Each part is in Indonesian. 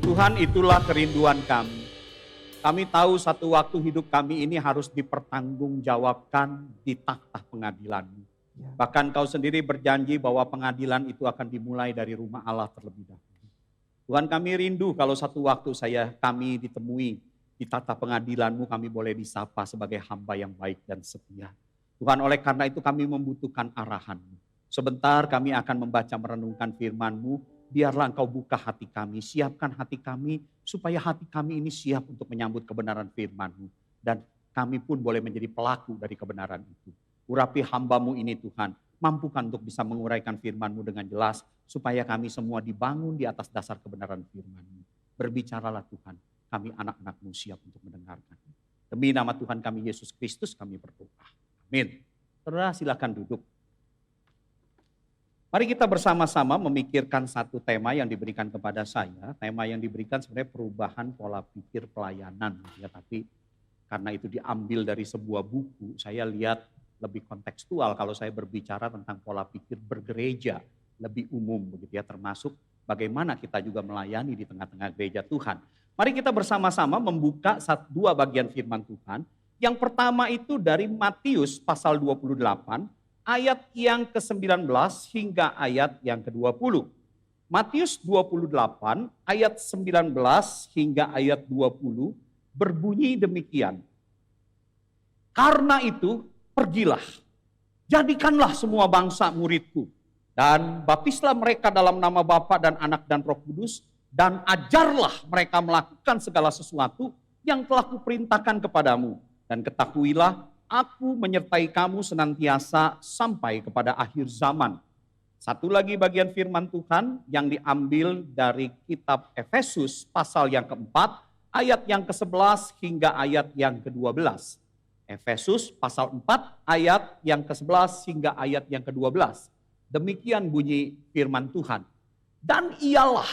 Tuhan, itulah kerinduan kami. Kami tahu satu waktu hidup kami ini harus dipertanggungjawabkan di takhta pengadilan-Mu. Bahkan Kau sendiri berjanji bahwa pengadilan itu akan dimulai dari rumah Allah terlebih dahulu. Tuhan, kami rindu kalau satu waktu kami ditemui di takhta pengadilan-Mu, kami boleh disapa sebagai hamba yang baik dan setia. Tuhan, oleh karena itu kami membutuhkan arahan-Mu. Sebentar kami akan membaca merenungkan firman-Mu. Biarlah Engkau buka hati kami, siapkan hati kami, supaya hati kami ini siap untuk menyambut kebenaran firman-Mu. Dan kami pun boleh menjadi pelaku dari kebenaran itu. Urapi hamba-Mu ini Tuhan, mampukan untuk bisa menguraikan firman-Mu dengan jelas, supaya kami semua dibangun di atas dasar kebenaran firman-Mu. Berbicaralah Tuhan, kami anak-anak-Mu siap untuk mendengarkan. Demi nama Tuhan kami Yesus Kristus kami berdoa. Amin. Saudara silakan duduk. Mari kita bersama-sama memikirkan satu tema yang diberikan kepada saya. Tema yang diberikan sebenarnya perubahan pola pikir pelayanan. Ya, tapi karena itu diambil dari sebuah buku, saya lihat lebih kontekstual kalau saya berbicara tentang pola pikir bergereja lebih umum, begitu ya, termasuk bagaimana kita juga melayani di tengah-tengah gereja Tuhan. Mari kita bersama-sama membuka dua bagian firman Tuhan. Yang pertama itu dari Matius pasal 28. Ayat yang ke-19 hingga ayat yang ke-20. Matius 28 ayat 19 hingga ayat 20 berbunyi demikian. Karena itu pergilah, jadikanlah semua bangsa muridku, dan baptislah mereka dalam nama Bapa dan Anak dan Roh Kudus, dan ajarlah mereka melakukan segala sesuatu yang telah kuperintahkan kepadamu. Dan ketahuilah, Aku menyertai kamu senantiasa sampai kepada akhir zaman. Satu lagi bagian firman Tuhan yang diambil dari kitab Efesus pasal yang keempat, ayat yang ke-11 hingga ayat yang ke-12. Efesus pasal 4 ayat yang ke-11 hingga ayat yang ke-12. Demikian bunyi firman Tuhan. Dan ialah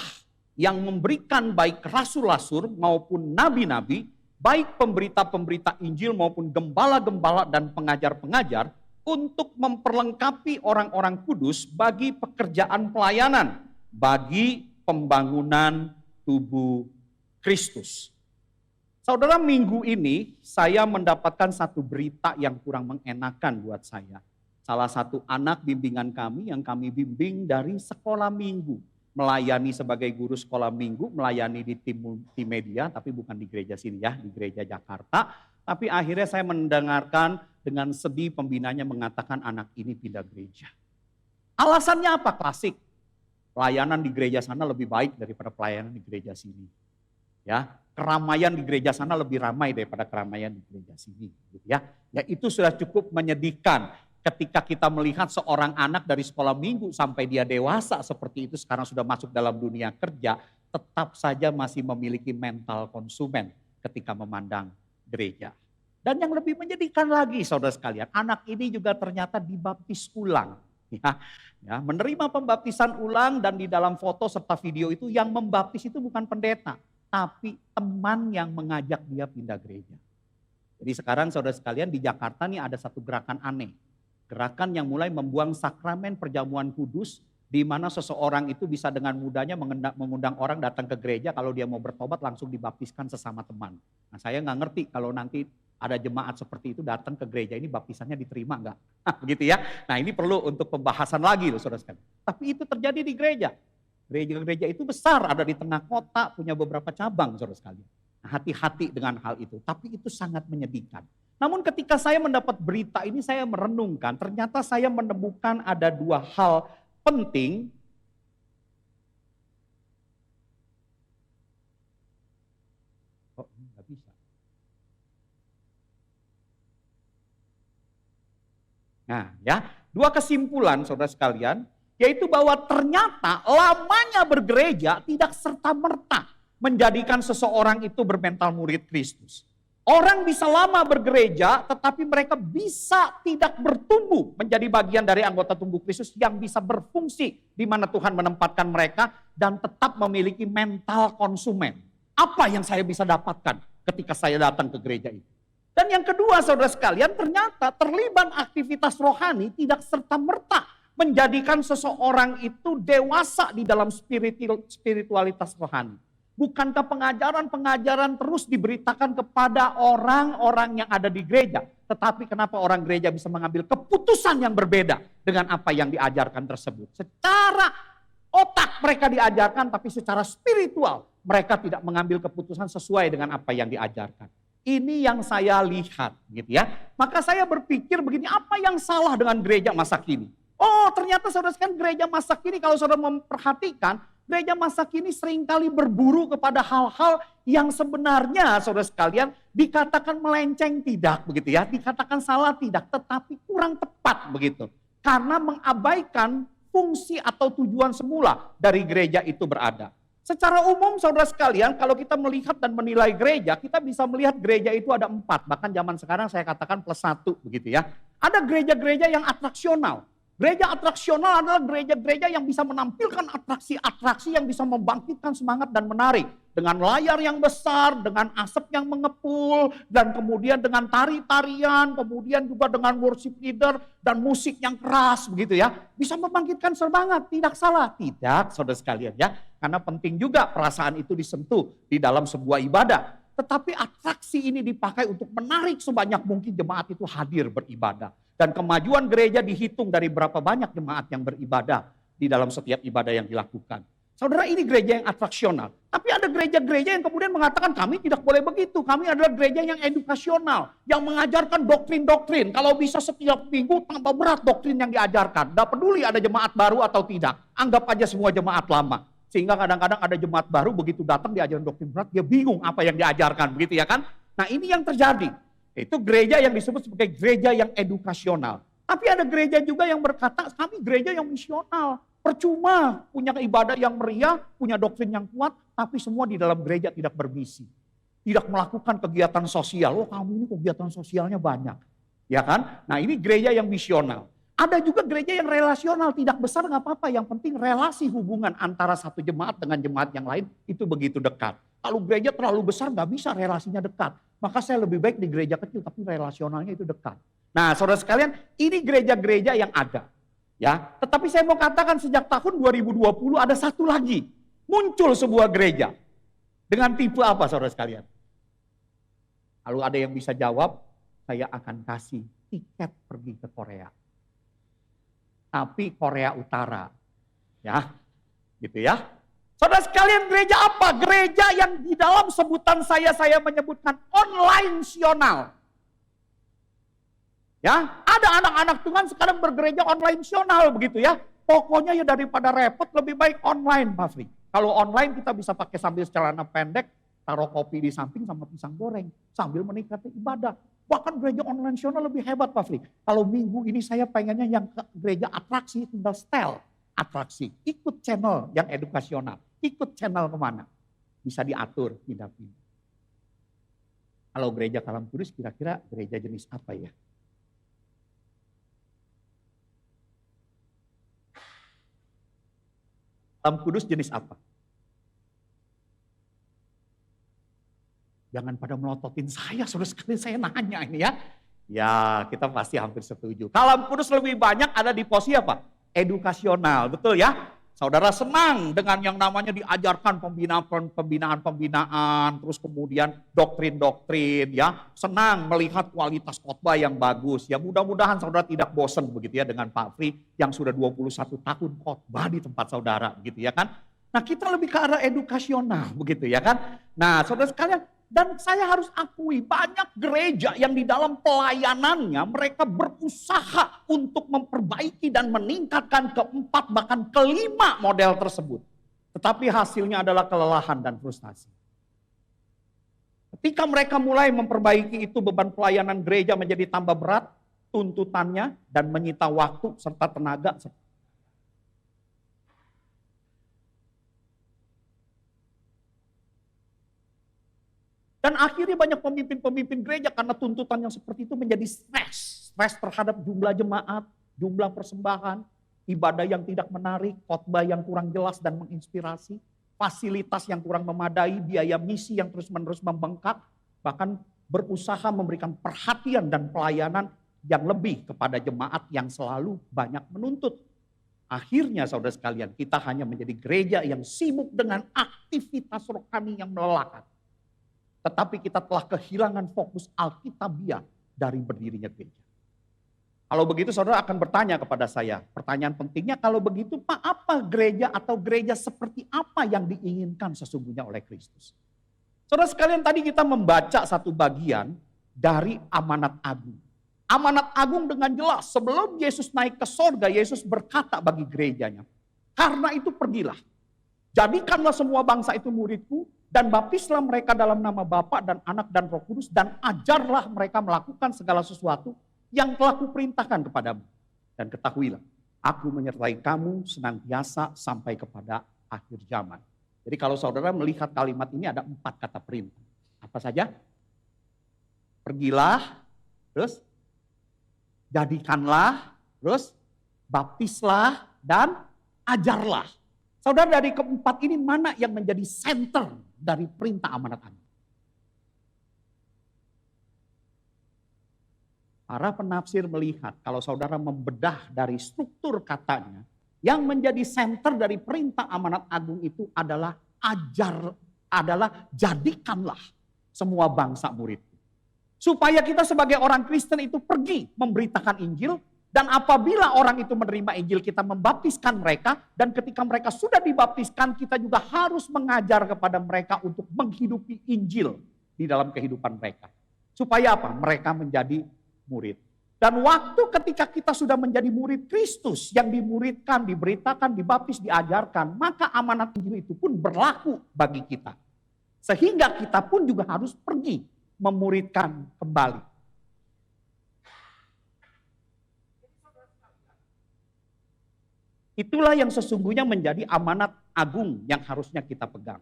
yang memberikan baik rasul-rasul maupun nabi-nabi, baik pemberita-pemberita Injil maupun gembala-gembala dan pengajar-pengajar untuk memperlengkapi orang-orang kudus bagi pekerjaan pelayanan, bagi pembangunan tubuh Kristus. Saudara, minggu ini saya mendapatkan satu berita yang kurang mengenakan buat saya. Salah satu anak bimbingan kami yang kami bimbing dari sekolah minggu, melayani sebagai guru sekolah minggu, melayani di tim multimedia, tapi bukan di gereja sini ya, di gereja Jakarta. Tapi akhirnya saya mendengarkan dengan sedih pembinanya mengatakan anak ini pindah gereja. Alasannya apa? Klasik. Pelayanan di gereja sana lebih baik daripada pelayanan di gereja sini. Ya, keramaian di gereja sana lebih ramai daripada keramaian di gereja sini, gitu ya. Ya, itu sudah cukup menyedihkan. Ketika kita melihat seorang anak dari sekolah minggu sampai dia dewasa seperti itu, sekarang sudah masuk dalam dunia kerja, tetap saja masih memiliki mental konsumen ketika memandang gereja. Dan yang lebih menyedihkan lagi saudara sekalian, anak ini juga ternyata dibaptis ulang. Ya, menerima pembaptisan ulang, dan di dalam foto serta video itu yang membaptis itu bukan pendeta, tapi teman yang mengajak dia pindah gereja. Jadi sekarang saudara sekalian di Jakarta nih ada satu gerakan aneh. Gerakan yang mulai membuang sakramen perjamuan kudus, di mana seseorang itu bisa dengan mudahnya mengundang orang datang ke gereja, kalau dia mau bertobat langsung dibaptiskan sesama teman. Nah, saya nggak ngerti kalau nanti ada jemaat seperti itu datang ke gereja ini baptisannya diterima nggak? Begitu ya. Nah, ini perlu untuk pembahasan lagi loh saudara sekalian. Tapi itu terjadi di gereja. Gereja-gereja itu besar, ada di tengah kota, punya beberapa cabang saudara sekalian. Nah, hati-hati dengan hal itu, tapi itu sangat menyedihkan. Namun ketika saya mendapat berita ini, saya merenungkan, ternyata saya menemukan ada dua hal penting. Oh, nggak bisa. Nah ya, dua kesimpulan saudara sekalian, yaitu bahwa ternyata lamanya bergereja tidak serta-merta menjadikan seseorang itu bermental murid Kristus. Orang bisa lama bergereja, tetapi mereka bisa tidak bertumbuh menjadi bagian dari anggota tubuh Kristus yang bisa berfungsi di mana Tuhan menempatkan mereka dan tetap memiliki mental konsumen. Apa yang saya bisa dapatkan ketika saya datang ke gereja itu? Dan yang kedua saudara sekalian, ternyata terlibat aktivitas rohani tidak serta-merta menjadikan seseorang itu dewasa di dalam spiritualitas rohani. Bukankah pengajaran-pengajaran terus diberitakan kepada orang-orang yang ada di gereja? Tetapi kenapa orang gereja bisa mengambil keputusan yang berbeda dengan apa yang diajarkan tersebut? Secara otak mereka diajarkan, tapi secara spiritual mereka tidak mengambil keputusan sesuai dengan apa yang diajarkan. Ini yang saya lihat gitu ya. Maka saya berpikir begini, apa yang salah dengan gereja masa kini? Oh, ternyata saudara sekalian gereja masa kini kalau saudara memperhatikan, gereja masa kini seringkali berburu kepada hal-hal yang sebenarnya saudara sekalian dikatakan melenceng tidak begitu ya. Dikatakan salah tidak, tetapi kurang tepat begitu. Karena mengabaikan fungsi atau tujuan semula dari gereja itu berada. Secara umum saudara sekalian kalau kita melihat dan menilai gereja, kita bisa melihat gereja itu ada 4. Bahkan zaman sekarang saya katakan +1 begitu ya. Ada gereja-gereja yang atraksional. Gereja atraksional adalah gereja-gereja yang bisa menampilkan atraksi-atraksi yang bisa membangkitkan semangat dan menarik. Dengan layar yang besar, dengan asap yang mengepul, dan kemudian dengan tari-tarian, kemudian juga dengan worship leader dan musik yang keras begitu ya. Bisa membangkitkan semangat, tidak salah. Tidak saudara sekalian ya. Karena penting juga perasaan itu disentuh di dalam sebuah ibadah. Tetapi atraksi ini dipakai untuk menarik sebanyak mungkin jemaat itu hadir beribadah. Dan kemajuan gereja dihitung dari berapa banyak jemaat yang beribadah di dalam setiap ibadah yang dilakukan. Saudara, ini gereja yang atraksional. Tapi ada gereja-gereja yang kemudian mengatakan kami tidak boleh begitu. Kami adalah gereja yang edukasional. Yang mengajarkan doktrin-doktrin. Kalau bisa setiap minggu tambah berat doktrin yang diajarkan. Tidak peduli ada jemaat baru atau tidak. Anggap aja semua jemaat lama. Sehingga kadang-kadang ada jemaat baru begitu datang diajarin doktrin berat. Dia bingung apa yang diajarkan. Begitu ya kan. Nah ini yang terjadi. Itu gereja yang disebut sebagai gereja yang edukasional. Tapi ada gereja juga yang berkata, kami gereja yang misional. Percuma punya ibadah yang meriah, punya doktrin yang kuat, tapi semua di dalam gereja tidak bermisi. Tidak melakukan kegiatan sosial. Oh kamu ini kegiatan sosialnya banyak. Ya kan? Nah ini gereja yang misional. Ada juga gereja yang relasional, tidak besar nggak apa-apa. Yang penting relasi hubungan antara satu jemaat dengan jemaat yang lain itu begitu dekat. Kalau gereja terlalu besar nggak bisa relasinya dekat. Maka saya lebih baik di gereja kecil tapi relasionalnya itu dekat. Nah saudara sekalian ini gereja-gereja yang ada. Ya, tetapi saya mau katakan sejak tahun 2020 ada satu lagi. Muncul sebuah gereja. Dengan tipe apa saudara sekalian? Kalau ada yang bisa jawab, saya akan kasih tiket pergi ke Korea. Tapi Korea Utara. Ya, gitu ya. Saudara sekalian gereja apa? Gereja yang di dalam sebutan saya menyebutkan online-sional. Ya, ada anak-anak Tuhan sekarang bergereja online-sional begitu ya. Pokoknya ya daripada repot lebih baik online Pak Fri. Kalau online kita bisa pakai sambil celana pendek, taruh kopi di samping sama pisang goreng. Sambil menikmati ibadah. Bahkan gereja online-sional lebih hebat Pak Fri. Kalau minggu ini saya pengennya yang ke gereja atraksi tinggal setel. Atraksi, ikut channel yang edukasional. Ikut channel kemana? Bisa diatur, pindah-pindah. Kalau gereja Kalam Kudus kira-kira gereja jenis apa ya? Kalam Kudus jenis apa? Jangan pada melototin saya, saudara sekalian saya nanya ini ya. Ya kita pasti hampir setuju. Kalam Kudus lebih banyak ada di posisi apa? Edukasional, betul ya? Saudara senang dengan yang namanya diajarkan pembinaan, terus kemudian doktrin-doktrin ya. Senang melihat kualitas khotbah yang bagus. Ya mudah-mudahan saudara tidak bosan begitu ya dengan Pak Fri yang sudah 21 tahun khotbah di tempat saudara gitu ya kan. Nah kita lebih ke arah edukasional begitu ya kan. Nah saudara sekalian, dan saya harus akui banyak gereja yang di dalam pelayanannya mereka berusaha untuk memperbaiki dan meningkatkan keempat bahkan kelima model tersebut. Tetapi hasilnya adalah kelelahan dan frustasi. Ketika mereka mulai memperbaiki itu beban pelayanan gereja menjadi tambah berat, tuntutannya dan menyita waktu serta tenaga. Dan akhirnya banyak pemimpin-pemimpin gereja karena tuntutan yang seperti itu menjadi stres. Stres terhadap jumlah jemaat, jumlah persembahan, ibadah yang tidak menarik, khotbah yang kurang jelas dan menginspirasi, fasilitas yang kurang memadai, biaya misi yang terus-menerus membengkak, bahkan berusaha memberikan perhatian dan pelayanan yang lebih kepada jemaat yang selalu banyak menuntut. Akhirnya saudara sekalian, kita hanya menjadi gereja yang sibuk dengan aktivitas rohani yang melelahkan. Tetapi kita telah kehilangan fokus Alkitabiah dari berdirinya gereja. Kalau begitu saudara akan bertanya kepada saya, pertanyaan pentingnya kalau begitu Pak, apa gereja atau gereja seperti apa yang diinginkan sesungguhnya oleh Kristus? Saudara sekalian, tadi kita membaca satu bagian dari amanat agung. Amanat agung dengan jelas sebelum Yesus naik ke sorga, Yesus berkata bagi gerejanya, karena itu pergilah, jadikanlah semua bangsa itu muridku, dan baptislah mereka dalam nama Bapa dan Anak dan Roh Kudus, dan ajarlah mereka melakukan segala sesuatu yang telah kuperintahkan kepadamu. Dan ketahuilah, aku menyertai kamu senantiasa sampai kepada akhir zaman. Jadi kalau saudara melihat kalimat ini ada 4 kata perintah. Apa saja? Pergilah, terus jadikanlah, terus baptislah, dan ajarlah. Saudara, dari keempat ini mana yang menjadi center dari perintah amanat agung? Para penafsir melihat kalau saudara membedah dari struktur katanya, yang menjadi center dari perintah amanat agung itu adalah jadikanlah semua bangsa murid. Supaya kita sebagai orang Kristen itu pergi memberitakan Injil. Dan apabila orang itu menerima Injil, kita membaptiskan mereka. Dan ketika mereka sudah dibaptiskan, kita juga harus mengajar kepada mereka untuk menghidupi Injil di dalam kehidupan mereka. Supaya apa? Mereka menjadi murid. Dan waktu ketika kita sudah menjadi murid Kristus, yang dimuridkan, diberitakan, dibaptis, diajarkan, maka amanat Injil itu pun berlaku bagi kita. Sehingga kita pun juga harus pergi memuridkan kembali. Itulah yang sesungguhnya menjadi amanat agung yang harusnya kita pegang.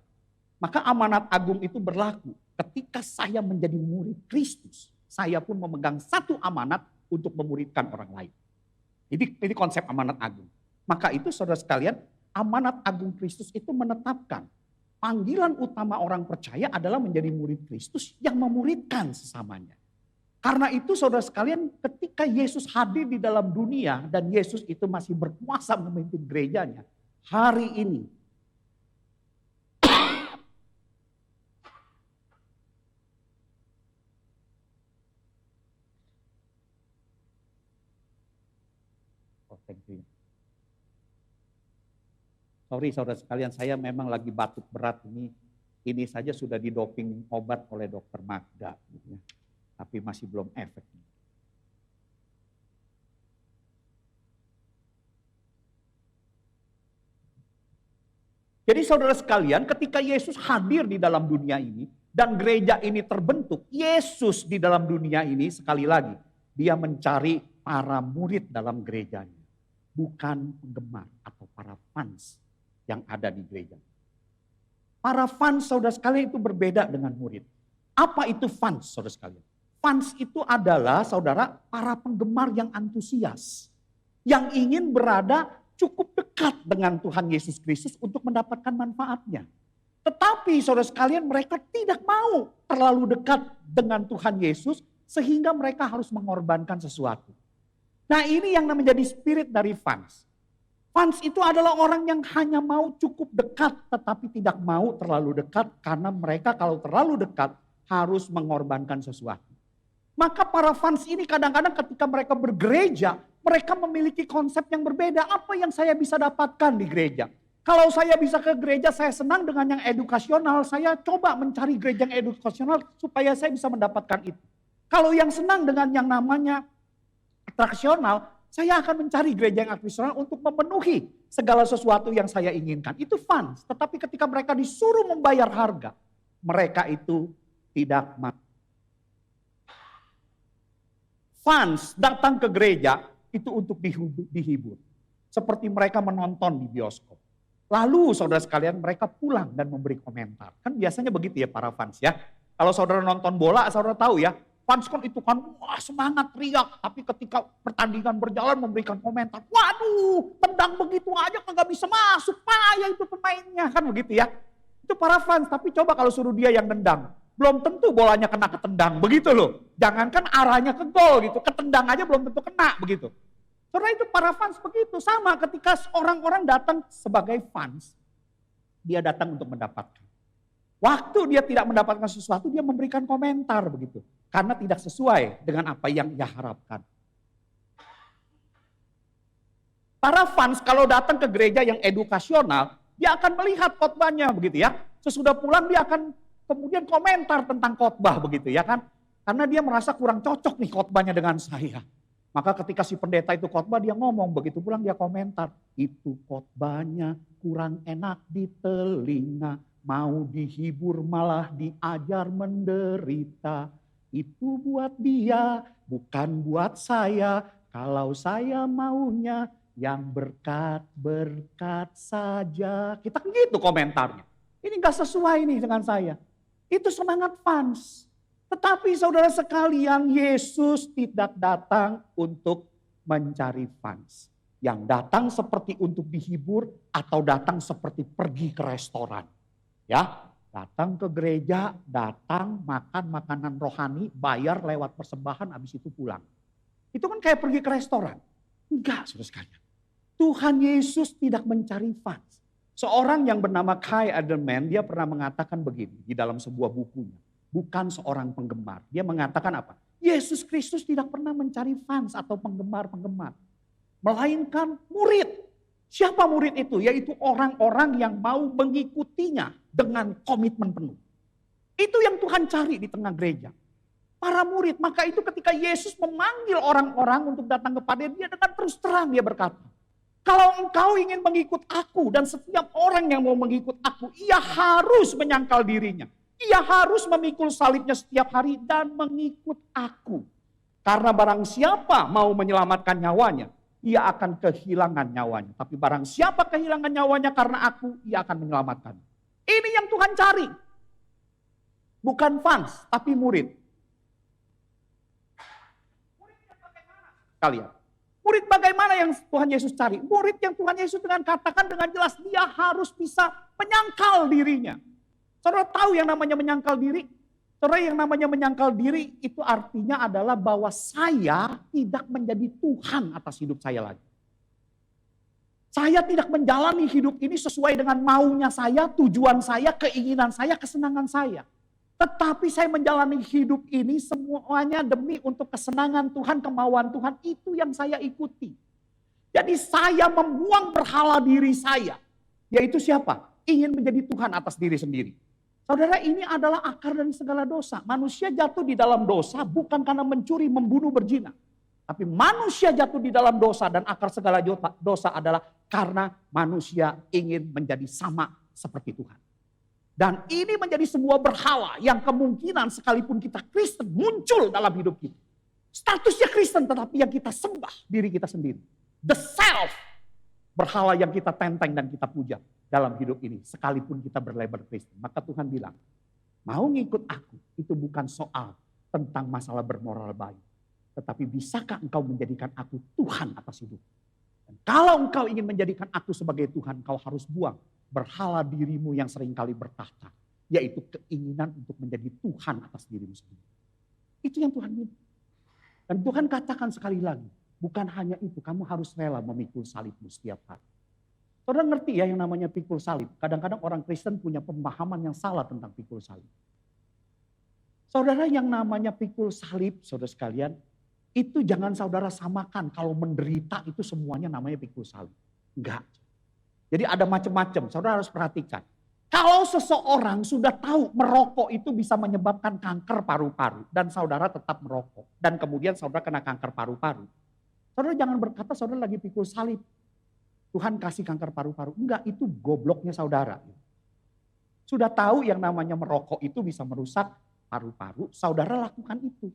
Maka amanat agung itu berlaku ketika saya menjadi murid Kristus. Saya pun memegang satu amanat untuk memuridkan orang lain. Ini konsep amanat agung. Maka itu saudara sekalian, amanat agung Kristus itu menetapkan panggilan utama orang percaya adalah menjadi murid Kristus yang memuridkan sesamanya. Karena itu saudara sekalian, ketika Yesus hadir di dalam dunia dan Yesus itu masih berkuasa memimpin gerejanya, hari ini sorry saudara sekalian, saya memang lagi batuk berat ini. Ini saja sudah didoping obat oleh dokter Magda. Gitu ya. Tapi masih belum efek. Jadi saudara sekalian, ketika Yesus hadir di dalam dunia ini, dan gereja ini terbentuk, Yesus di dalam dunia ini sekali lagi, dia mencari para murid dalam gerejanya. Bukan penggemar atau para fans yang ada di gereja. Para fans saudara sekalian itu berbeda dengan murid. Apa itu fans saudara sekalian? Fans itu adalah saudara para penggemar yang antusias. Yang ingin berada cukup dekat dengan Tuhan Yesus Kristus untuk mendapatkan manfaatnya. Tetapi saudara sekalian mereka tidak mau terlalu dekat dengan Tuhan Yesus sehingga mereka harus mengorbankan sesuatu. Nah ini yang menjadi spirit dari fans. Fans itu adalah orang yang hanya mau cukup dekat tetapi tidak mau terlalu dekat karena mereka kalau terlalu dekat harus mengorbankan sesuatu. Maka para fans ini kadang-kadang ketika mereka bergereja, mereka memiliki konsep yang berbeda. Apa yang saya bisa dapatkan di gereja? Kalau saya bisa ke gereja, saya senang dengan yang edukasional. Saya coba mencari gereja yang edukasional supaya saya bisa mendapatkan itu. Kalau yang senang dengan yang namanya atraksional, saya akan mencari gereja yang atraksional untuk memenuhi segala sesuatu yang saya inginkan. Itu fans. Tetapi ketika mereka disuruh membayar harga, mereka itu tidak mau. Fans datang ke gereja itu untuk dihibur. Seperti mereka menonton di bioskop. Lalu saudara sekalian mereka pulang dan memberi komentar. Kan biasanya begitu ya para fans ya. Kalau saudara nonton bola saudara tahu ya. Fans kan itu kan wah semangat teriak. Tapi ketika pertandingan berjalan memberikan komentar. Waduh tendang begitu aja kagak bisa masuk. Payah itu pemainnya kan begitu ya. Itu para fans tapi coba kalau suruh dia yang nendang. Belum tentu bolanya kena ketendang begitu loh. Jangankan arahnya ke gol gitu. Ketendang aja belum tentu kena begitu. Saudara, itu para fans begitu. Sama ketika orang-orang datang sebagai fans, dia datang untuk mendapatkan. Waktu dia tidak mendapatkan sesuatu, dia memberikan komentar begitu. Karena tidak sesuai dengan apa yang ia harapkan. Para fans kalau datang ke gereja yang edukasional, dia akan melihat khotbahnya begitu ya. Sesudah pulang dia akan kemudian komentar tentang khotbah begitu ya kan. Karena dia merasa kurang cocok nih khotbahnya dengan saya. Maka ketika si pendeta itu khotbah dia ngomong, begitu pulang dia komentar. Itu khotbahnya kurang enak di telinga, mau dihibur malah diajar menderita. Itu buat dia, bukan buat saya. Kalau saya maunya yang berkat-berkat saja. Kita gitu komentarnya. Ini gak sesuai nih dengan saya. Itu semangat fans. Tetapi saudara sekalian, Yesus tidak datang untuk mencari fans. Yang datang seperti untuk dihibur atau datang seperti pergi ke restoran. Ya, datang ke gereja, datang makan makanan rohani, bayar lewat persembahan, habis itu pulang. Itu kan kayak pergi ke restoran. Enggak, saudara sekalian. Tuhan Yesus tidak mencari fans. Seorang yang bernama Kai Edelman, dia pernah mengatakan begini di dalam sebuah bukunya. Bukan seorang penggemar. Dia mengatakan apa? Yesus Kristus tidak pernah mencari fans atau penggemar-penggemar. Melainkan murid. Siapa murid itu? Yaitu orang-orang yang mau mengikutinya dengan komitmen penuh. Itu yang Tuhan cari di tengah gereja. Para murid. Maka itu ketika Yesus memanggil orang-orang untuk datang kepada dia, dengan terus terang dia berkata, kalau engkau ingin mengikut aku dan setiap orang yang mau mengikut aku, ia harus menyangkal dirinya. Ia harus memikul salibnya setiap hari dan mengikut aku. Karena barang siapa mau menyelamatkan nyawanya, ia akan kehilangan nyawanya. Tapi barang siapa kehilangan nyawanya karena aku, ia akan menyelamatkan. Ini yang Tuhan cari. Bukan fans, tapi murid. Kalian. Murid bagaimana yang Tuhan Yesus cari? Murid yang Tuhan Yesus dengan katakan dengan jelas, dia harus bisa menyangkal dirinya. Saudara tahu yang namanya menyangkal diri? Saudara, yang namanya menyangkal diri itu artinya adalah bahwa saya tidak menjadi Tuhan atas hidup saya lagi. Saya tidak menjalani hidup ini sesuai dengan maunya saya, tujuan saya, keinginan saya, kesenangan saya. Tetapi saya menjalani hidup ini semuanya demi untuk kesenangan Tuhan, kemauan Tuhan, itu yang saya ikuti. Jadi saya membuang berhala diri saya. Yaitu siapa? Ingin menjadi Tuhan atas diri sendiri. Saudara, ini adalah akar dari segala dosa. Manusia jatuh di dalam dosa bukan karena mencuri, membunuh, berzina. Tapi manusia jatuh di dalam dosa dan akar segala dosa adalah karena manusia ingin menjadi sama seperti Tuhan. Dan ini menjadi sebuah berhala yang kemungkinan sekalipun kita Kristen muncul dalam hidup kita. Statusnya Kristen tetapi yang kita sembah diri kita sendiri. The self. Berhala yang kita tenteng dan kita puja dalam hidup ini. Sekalipun kita berlabel Kristen. Maka Tuhan bilang, mau ngikut aku itu bukan soal tentang masalah bermoral baik. Tetapi bisakah engkau menjadikan aku Tuhan atas hidup? Dan kalau engkau ingin menjadikan aku sebagai Tuhan, engkau harus buang berhala dirimu yang seringkali bertahta. Yaitu keinginan untuk menjadi Tuhan atas dirimu sendiri. Itu yang Tuhan bilang. Dan Tuhan katakan sekali lagi, bukan hanya itu, kamu harus rela memikul salibmu setiap hari. Saudara ngerti ya yang namanya pikul salib. Kadang-kadang orang Kristen punya pemahaman yang salah tentang pikul salib. Saudara, yang namanya pikul salib, saudara sekalian, itu jangan saudara samakan kalau menderita itu semuanya namanya pikul salib. Enggak. Jadi ada macam-macam, saudara harus perhatikan. Kalau seseorang sudah tahu merokok itu bisa menyebabkan kanker paru-paru dan saudara tetap merokok dan kemudian saudara kena kanker paru-paru. Saudara jangan berkata saudara lagi pikul salib. Tuhan kasih kanker paru-paru. Enggak, itu gobloknya saudara. Sudah tahu yang namanya merokok itu bisa merusak paru-paru, saudara lakukan itu.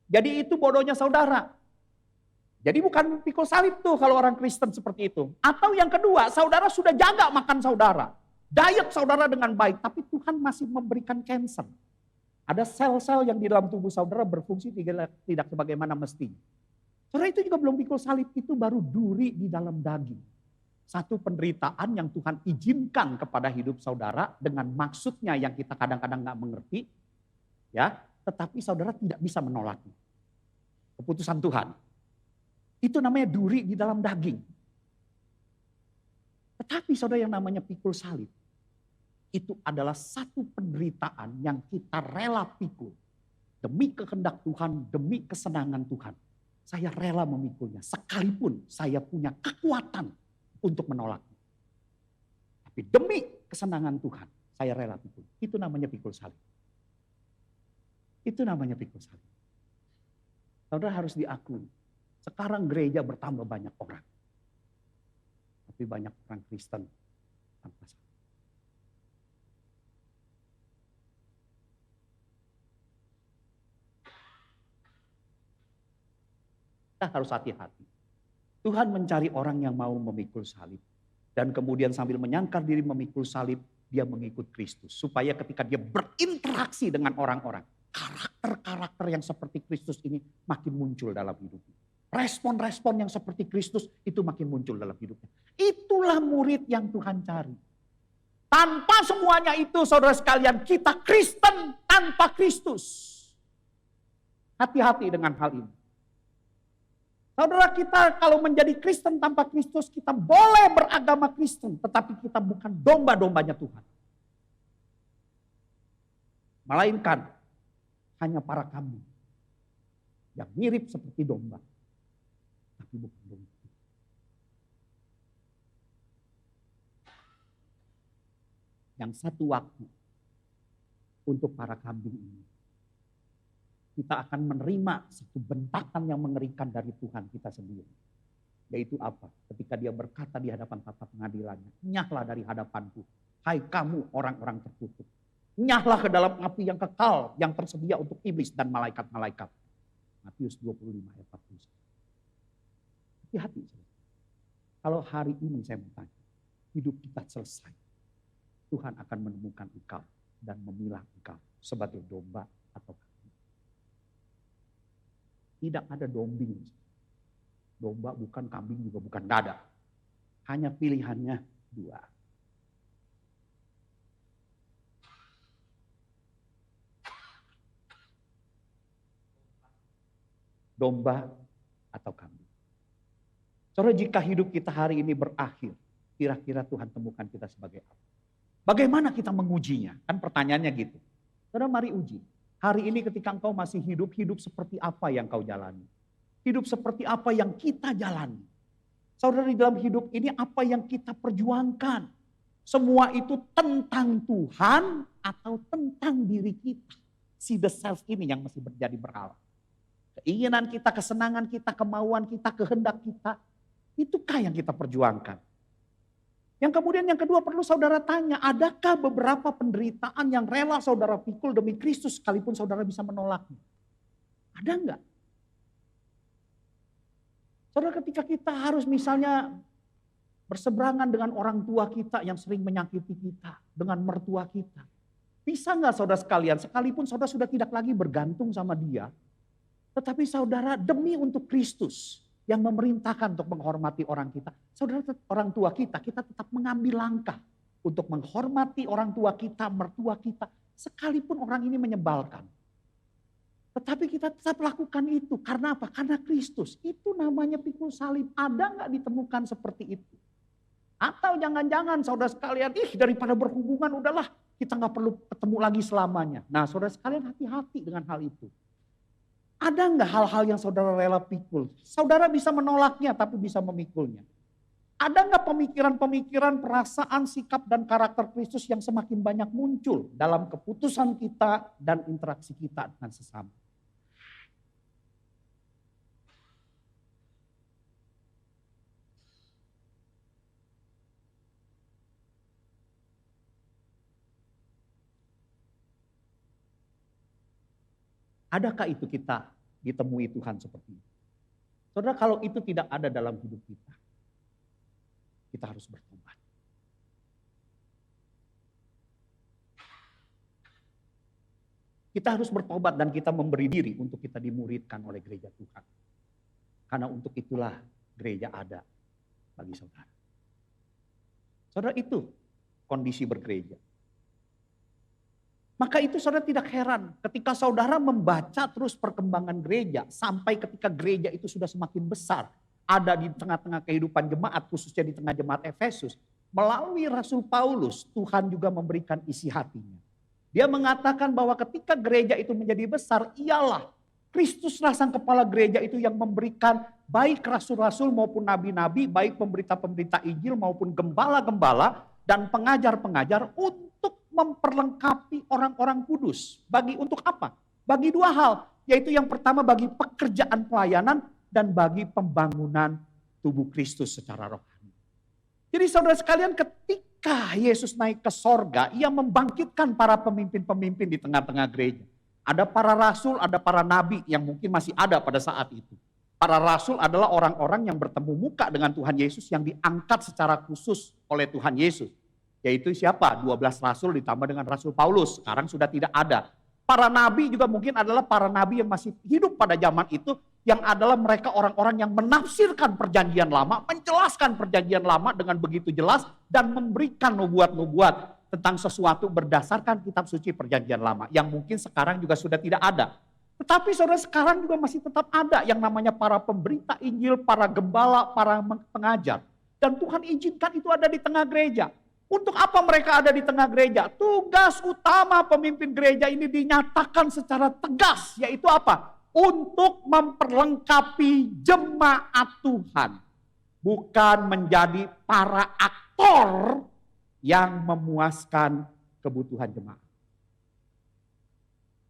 Jadi itu bodohnya saudara. Jadi bukan pikul salib tuh kalau orang Kristen seperti itu. Atau yang kedua, saudara sudah jaga makan saudara. Diet saudara dengan baik, tapi Tuhan masih memberikan cancer. Ada sel-sel yang di dalam tubuh saudara berfungsi tidak sebagaimana mestinya. Saudara, itu juga belum pikul salib, itu baru duri di dalam daging. Satu penderitaan yang Tuhan izinkan kepada hidup saudara dengan maksudnya yang kita kadang-kadang nggak mengerti, ya, tetapi saudara tidak bisa menolaknya. Keputusan Tuhan. Itu namanya duri di dalam daging. Tetapi saudara yang namanya pikul salib, itu adalah satu penderitaan yang kita rela pikul. Demi kehendak Tuhan, demi kesenangan Tuhan. Saya rela memikulnya, sekalipun saya punya kekuatan untuk menolaknya. Tapi demi kesenangan Tuhan, saya rela pikul. Itu namanya pikul salib. Itu namanya pikul salib. Saudara harus diakui, sekarang gereja bertambah banyak orang. Tapi banyak orang Kristen tanpa salib. Kita harus hati-hati. Tuhan mencari orang yang mau memikul salib. Dan kemudian sambil menyangkar diri memikul salib, dia mengikut Kristus. Supaya ketika dia berinteraksi dengan orang-orang, karakter-karakter yang seperti Kristus ini makin muncul dalam hidupnya. Respon-respon yang seperti Kristus itu makin muncul dalam hidupnya. Itulah murid yang Tuhan cari. Tanpa semuanya itu, saudara sekalian, kita Kristen tanpa Kristus. Hati-hati dengan hal ini. Saudara, kita kalau menjadi Kristen tanpa Kristus, kita boleh beragama Kristen, tetapi kita bukan domba-dombanya Tuhan. Melainkan hanya para kambing yang mirip seperti domba, tapi bukan domba. Yang satu waktu untuk para kambing ini, kita akan menerima satu bentakan yang mengerikan dari Tuhan kita sendiri. Yaitu apa? Ketika dia berkata di hadapan tata pengadilannya, "Nyahlah dari hadapanku, hai kamu orang-orang terkutuk. Nyahlah ke dalam api yang kekal, yang tersedia untuk iblis dan malaikat-malaikat." Matius 25 ayat 41. Hati-hati. Kalau hari ini saya mau tanya, hidup kita selesai, Tuhan akan menemukan engkau dan memilah engkau sebagai domba atau kambing. Tidak ada dombing. Domba bukan, kambing juga bukan, gak ada. Hanya pilihannya dua. Domba atau kambing. Saudara, jika hidup kita hari ini berakhir, kira-kira Tuhan temukan kita sebagai apa? Bagaimana kita mengujinya? Kan pertanyaannya gitu. Saudara, mari uji. Hari ini ketika engkau masih hidup, hidup seperti apa yang kau jalani? Hidup seperti apa yang kita jalani? Saudara, di dalam hidup ini apa yang kita perjuangkan? Semua itu tentang Tuhan atau tentang diri kita? Si the self ini yang masih menjadi berhala. Keinginan kita, kesenangan kita, kemauan kita, kehendak kita. Itukah yang kita perjuangkan? Yang kemudian yang kedua perlu saudara tanya, adakah beberapa penderitaan yang rela saudara pikul demi Kristus sekalipun saudara bisa menolaknya? Ada enggak? Saudara, ketika kita harus misalnya berseberangan dengan orang tua kita yang sering menyakiti kita, dengan mertua kita. Bisa enggak saudara sekalian, sekalipun saudara sudah tidak lagi bergantung sama dia, tetapi saudara demi untuk Kristus yang memerintahkan untuk menghormati orang kita. Saudara, orang tua kita tetap mengambil langkah untuk menghormati orang tua kita, mertua kita. Sekalipun orang ini menyebalkan. Tetapi kita tetap lakukan itu. Karena apa? Karena Kristus. Itu namanya pikul salib. Ada nggak ditemukan seperti itu? Atau jangan-jangan saudara sekalian, daripada berhubungan udahlah. Kita nggak perlu ketemu lagi selamanya. Nah, saudara sekalian, hati-hati dengan hal itu. Ada nggak hal-hal yang saudara rela pikul? Saudara bisa menolaknya tapi bisa memikulnya. Ada nggak pemikiran-pemikiran, perasaan, sikap dan karakter Kristus yang semakin banyak muncul dalam keputusan kita dan interaksi kita dengan sesama? Adakah itu kita ditemui Tuhan seperti itu? Saudara, kalau itu tidak ada dalam hidup kita, kita harus bertobat. Kita harus bertobat dan kita memberi diri untuk kita dimuridkan oleh gereja Tuhan. Karena untuk itulah gereja ada bagi saudara. Saudara, itu kondisi bergereja. Maka itu saudara tidak heran ketika saudara membaca terus perkembangan gereja. Sampai ketika gereja itu sudah semakin besar. Ada di tengah-tengah kehidupan jemaat, khususnya di tengah jemaat Efesus. Melalui Rasul Paulus, Tuhan juga memberikan isi hatinya. Dia mengatakan bahwa ketika gereja itu menjadi besar, ialah Kristuslah sang kepala gereja itu yang memberikan baik rasul-rasul maupun nabi-nabi, baik pemberita-pemberita Injil maupun gembala-gembala dan pengajar-pengajar untuk memperlengkapi orang-orang kudus. Untuk apa? Bagi dua hal, yaitu yang pertama bagi pekerjaan pelayanan dan bagi pembangunan tubuh Kristus secara rohani. Jadi saudara sekalian, ketika Yesus naik ke sorga, ia membangkitkan para pemimpin-pemimpin di tengah-tengah gereja. Ada para rasul, ada para nabi yang mungkin masih ada pada saat itu. Para rasul adalah orang-orang yang bertemu muka dengan Tuhan Yesus yang diangkat secara khusus oleh Tuhan Yesus. Yaitu siapa? 12 rasul ditambah dengan Rasul Paulus. Sekarang sudah tidak ada. Para nabi juga mungkin adalah para nabi yang masih hidup pada zaman itu. Yang adalah mereka orang-orang yang menafsirkan perjanjian lama. Menjelaskan perjanjian lama dengan begitu jelas. Dan memberikan nubuat-nubuat tentang sesuatu berdasarkan kitab suci perjanjian lama. Yang mungkin sekarang juga sudah tidak ada. Tetapi saudara sekarang juga masih tetap ada yang namanya para pemberita Injil, para gembala, para pengajar. Dan Tuhan izinkan itu ada di tengah gereja. Untuk apa mereka ada di tengah gereja? Tugas utama pemimpin gereja ini dinyatakan secara tegas. Yaitu apa? Untuk memperlengkapi jemaat Tuhan. Bukan menjadi para aktor yang memuaskan kebutuhan jemaat.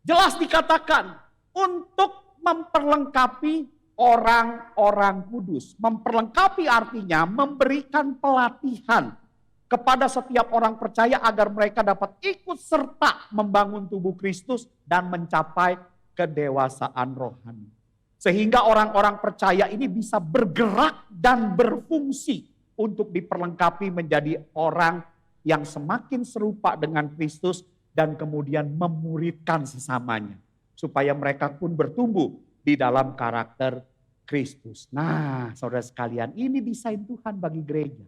Jelas dikatakan untuk memperlengkapi orang-orang kudus. Memperlengkapi artinya memberikan pelatihan kepada setiap orang percaya agar mereka dapat ikut serta membangun tubuh Kristus dan mencapai kedewasaan rohani. Sehingga orang-orang percaya ini bisa bergerak dan berfungsi untuk diperlengkapi menjadi orang yang semakin serupa dengan Kristus dan kemudian memuridkan sesamanya. Supaya mereka pun bertumbuh di dalam karakter Kristus. Nah, saudara sekalian, ini desain Tuhan bagi gereja.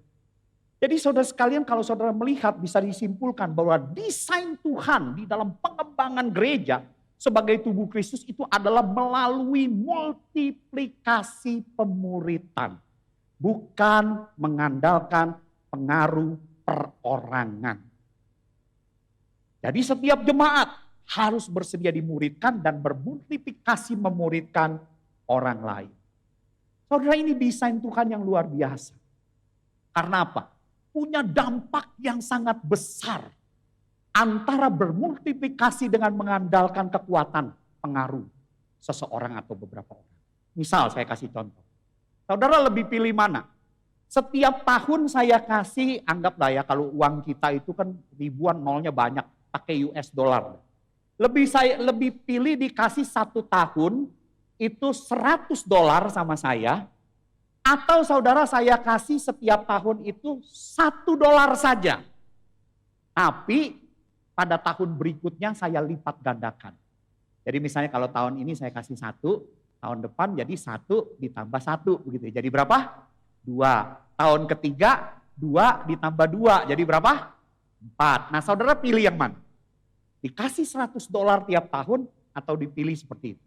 Jadi saudara sekalian, kalau saudara melihat bisa disimpulkan bahwa desain Tuhan di dalam pengembangan gereja sebagai tubuh Kristus itu adalah melalui multiplikasi pemuritan. Bukan mengandalkan pengaruh perorangan. Jadi setiap jemaat harus bersedia dimuridkan dan bermultiplikasi memuridkan orang lain. Saudara, ini desain Tuhan yang luar biasa. Karena apa? Punya dampak yang sangat besar. Antara bermultiplikasi dengan mengandalkan kekuatan pengaruh seseorang atau beberapa orang. Misal saya kasih contoh. Saudara lebih pilih mana? Setiap tahun saya kasih, anggaplah ya kalau uang kita itu kan ribuan, nolnya banyak, pakai US dollar. Lebih pilih dikasih 1 tahun itu $100 sama saya, atau saudara saya kasih setiap tahun itu $1 saja. Tapi pada tahun berikutnya saya lipat gandakan. Jadi misalnya kalau tahun ini saya kasih 1, tahun depan jadi 1 ditambah 1 begitu. Jadi berapa? 2. Tahun ketiga 2 ditambah 2 jadi berapa? 4. Nah saudara pilih yang mana? Dikasih $100 tiap tahun atau dipilih seperti itu?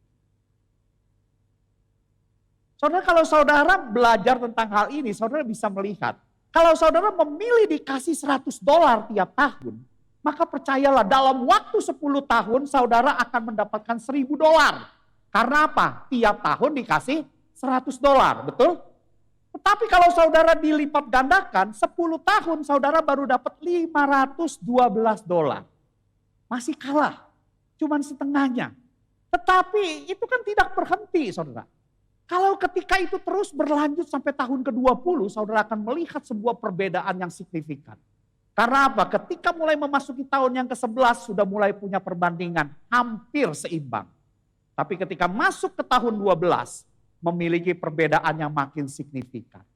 Saudara, kalau saudara belajar tentang hal ini, saudara bisa melihat. Kalau saudara memilih dikasih $100 tiap tahun, maka percayalah dalam waktu 10 tahun saudara akan mendapatkan $1.000. Karena apa? Tiap tahun dikasih $100, betul? Tetapi kalau saudara dilipat gandakan, 10 tahun saudara baru dapat $512. Masih kalah, cuman setengahnya. Tetapi itu kan tidak berhenti, saudara. Kalau ketika itu terus berlanjut sampai tahun ke-20, saudara akan melihat sebuah perbedaan yang signifikan. Karena apa? Ketika mulai memasuki tahun yang ke-11 sudah mulai punya perbandingan hampir seimbang. Tapi ketika masuk ke tahun 12 memiliki perbedaan yang makin signifikan.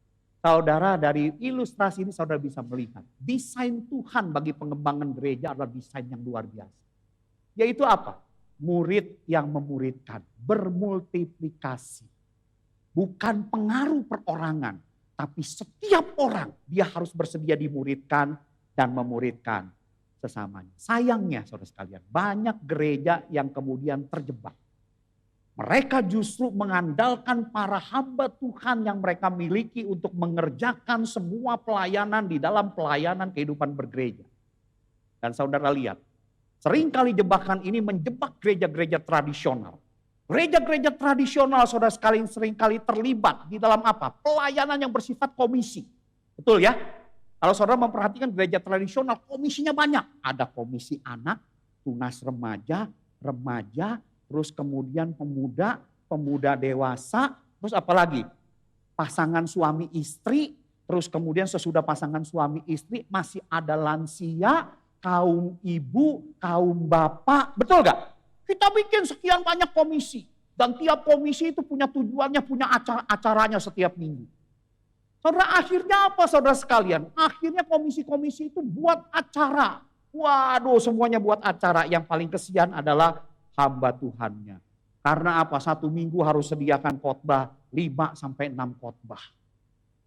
Saudara, dari ilustrasi ini saudara bisa melihat desain Tuhan bagi pengembangan gereja adalah desain yang luar biasa. Yaitu apa? Murid yang memuridkan, bermultiplikasi. Bukan pengaruh perorangan, tapi setiap orang dia harus bersedia dimuridkan dan memuridkan. sesamanya. Sayangnya saudara sekalian, banyak gereja yang kemudian terjebak. Mereka justru mengandalkan para hamba Tuhan yang mereka miliki untuk mengerjakan semua pelayanan di dalam pelayanan kehidupan bergereja. Dan saudara lihat, seringkali jebakan ini menjebak gereja-gereja tradisional. Gereja-gereja tradisional saudara sekalian seringkali terlibat di dalam apa? Pelayanan yang bersifat komisi. Betul ya? Kalau saudara memperhatikan gereja tradisional, komisinya banyak. Ada komisi anak, tunas remaja, terus kemudian pemuda, pemuda dewasa, terus apalagi? Pasangan suami istri, terus kemudian sesudah pasangan suami istri masih ada lansia, kaum ibu, kaum bapak, betul gak? Kita bikin sekian banyak komisi. Dan tiap komisi itu punya tujuannya, punya acaranya setiap minggu. Saudara, akhirnya apa saudara sekalian? Akhirnya komisi-komisi itu buat acara. Waduh, semuanya buat acara. Yang paling kesian adalah hamba Tuhannya. Karena apa? Satu minggu harus sediakan khotbah 5-6 khotbah.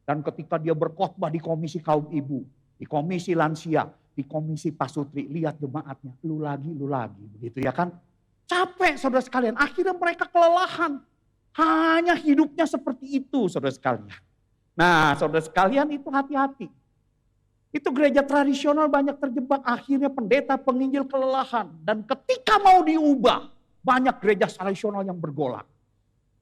Dan ketika dia berkhotbah di komisi kaum ibu, di komisi lansia, di komisi pasutri, lihat jemaatnya, lu lagi, begitu ya kan? Capek saudara sekalian, akhirnya mereka kelelahan. Hanya hidupnya seperti itu saudara sekalian. Nah saudara sekalian itu hati-hati. Itu gereja tradisional banyak terjebak, akhirnya pendeta penginjil kelelahan. Dan ketika mau diubah, banyak gereja tradisional yang bergolak.